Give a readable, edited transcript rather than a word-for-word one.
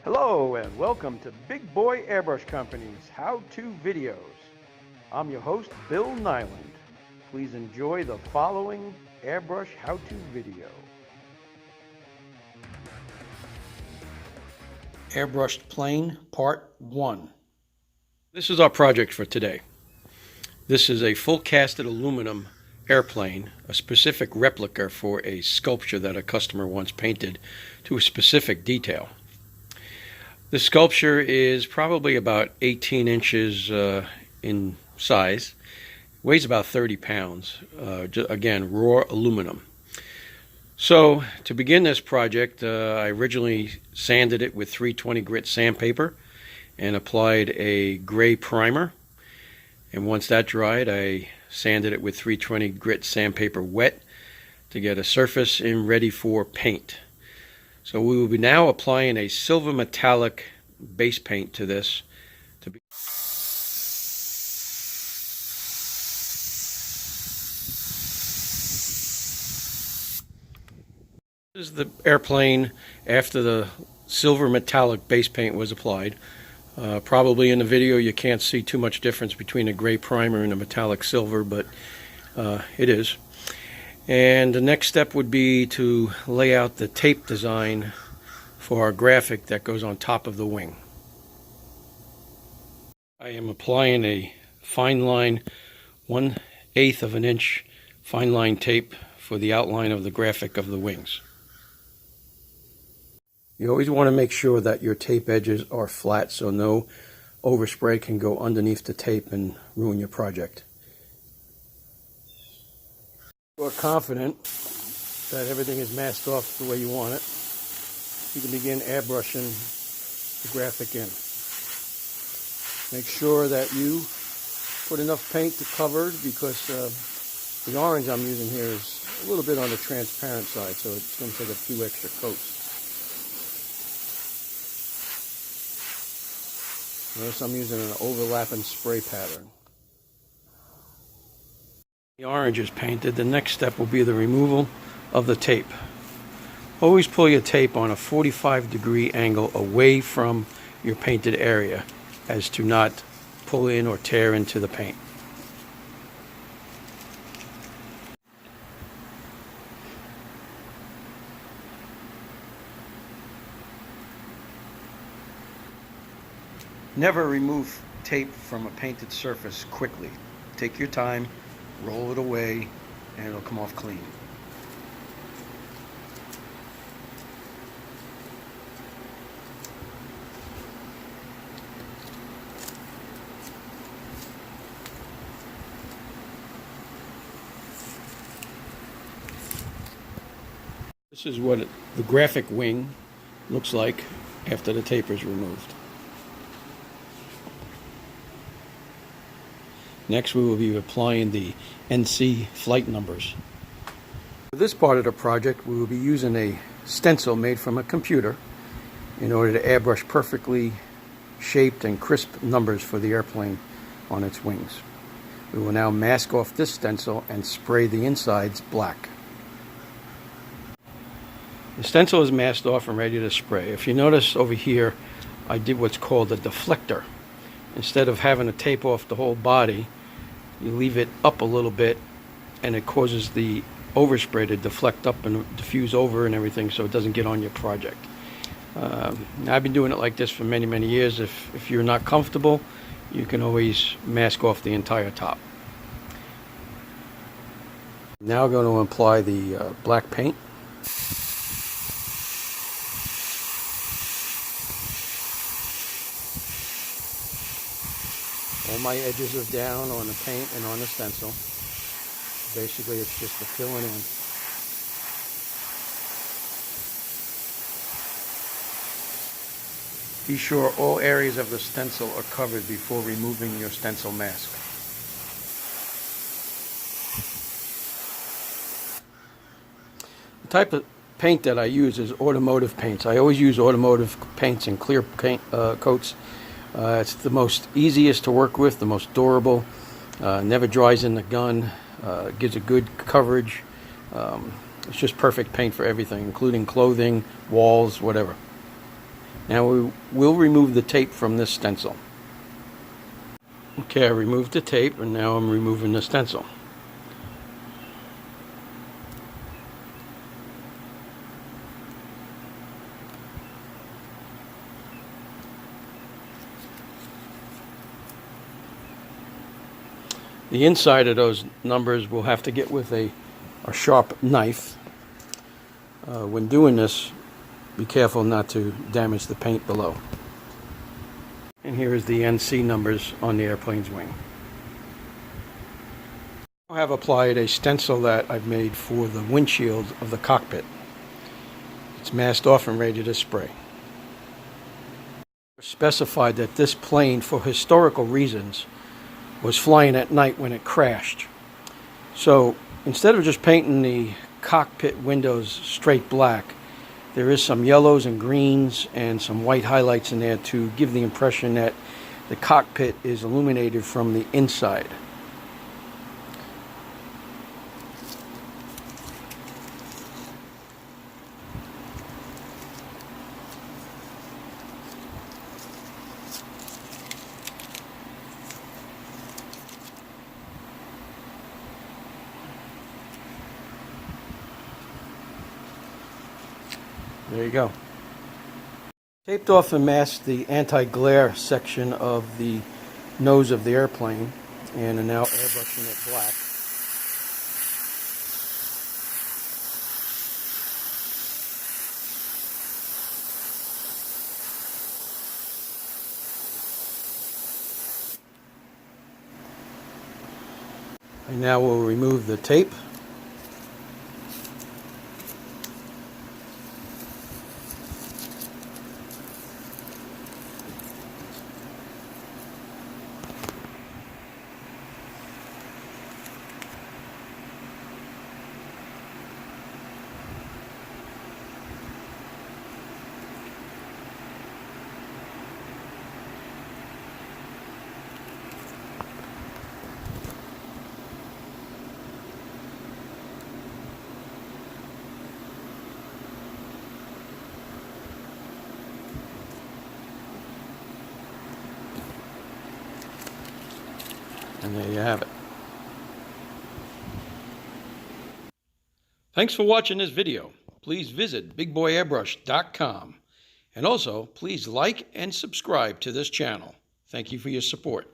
Hello and welcome to Big Boy Airbrush Company's how-to videos. I'm your host, Bill Nyland. Please enjoy the following airbrush how-to video. Airbrushed Plane Part 1. This is our project for today. This is a full casted aluminum airplane, a specific replica for a sculpture that a customer wants painted to a specific detail. The sculpture is probably about 18 inches in size, weighs about 30 pounds, again, raw aluminum. So to begin this project, I originally sanded it with 320 grit sandpaper and applied a gray primer. And once that dried, I sanded it with 320 grit sandpaper wet to get a surface in ready for paint. So we will be now applying a silver metallic base paint to this. This is the airplane after the silver metallic base paint was applied. Probably in the video you can't see too much difference between a gray primer and a metallic silver, but it is. And the next step would be to lay out the tape design for our graphic that goes on top of the wing. I am applying a fine line 1/8 of an inch fine line tape for the outline of the graphic of the wings. You always want to make sure that your tape edges are flat so no overspray can go underneath the tape and ruin your project. If you're confident that everything is masked off the way you want it, you can begin airbrushing the graphic in. Make sure that you put enough paint to cover it, because the orange I'm using here is a little bit on the transparent side, so it's going to take a few extra coats. Notice I'm using an overlapping spray pattern. The orange is painted. The next step will be the removal of the tape. Always pull your tape on a 45-degree angle away from your painted area, as to not pull in or tear into the paint. Never remove tape from a painted surface quickly. Take your time, roll it away, and it'll come off clean. This is what the graphic wing looks like after the tape is removed. Next, we will be applying the NC flight numbers. For this part of the project, we will be using a stencil made from a computer in order to airbrush perfectly shaped and crisp numbers for the airplane on its wings. We will now mask off this stencil and spray the insides black. The stencil is masked off and ready to spray. If you notice over here, I did what's called a deflector. Instead of having to tape off the whole body, you leave it up a little bit, and it causes the overspray to deflect up and diffuse over and everything, so it doesn't get on your project. I've been doing it like this for many, many years. If you're not comfortable, you can always mask off the entire top. Now I'm going to apply the black paint. All my edges are down on the paint and on the stencil. Basically, it's just the filling in. Be sure all areas of the stencil are covered before removing your stencil mask. The type of paint that I use is automotive paints. I always use automotive paints and clear paint coats. It's the most easiest to work with, the most durable, never dries in the gun, gives a good coverage. It's just perfect paint for everything, including clothing, walls, whatever. Now we will remove the tape from this stencil. Okay, I removed the tape and now I'm removing the stencil. The inside of those numbers we'll have to get with a sharp knife. When doing this, be careful not to damage the paint below. And here is the NC numbers on the airplane's wing. I have applied a stencil that I've made for the windshield of the cockpit. It's masked off and ready to spray. Specified that this plane, for historical reasons, was flying at night when it crashed. So instead of just painting the cockpit windows straight black, there is some yellows and greens and some white highlights in there to give the impression that the cockpit is illuminated from the inside. There you go. Taped off and masked the anti-glare section of the nose of the airplane and are now airbrushing it black. And now we'll remove the tape. And there you have it. Thanks for watching this video. Please visit bigboyairbrush.com. And also, please like and subscribe to this channel. Thank you for your support.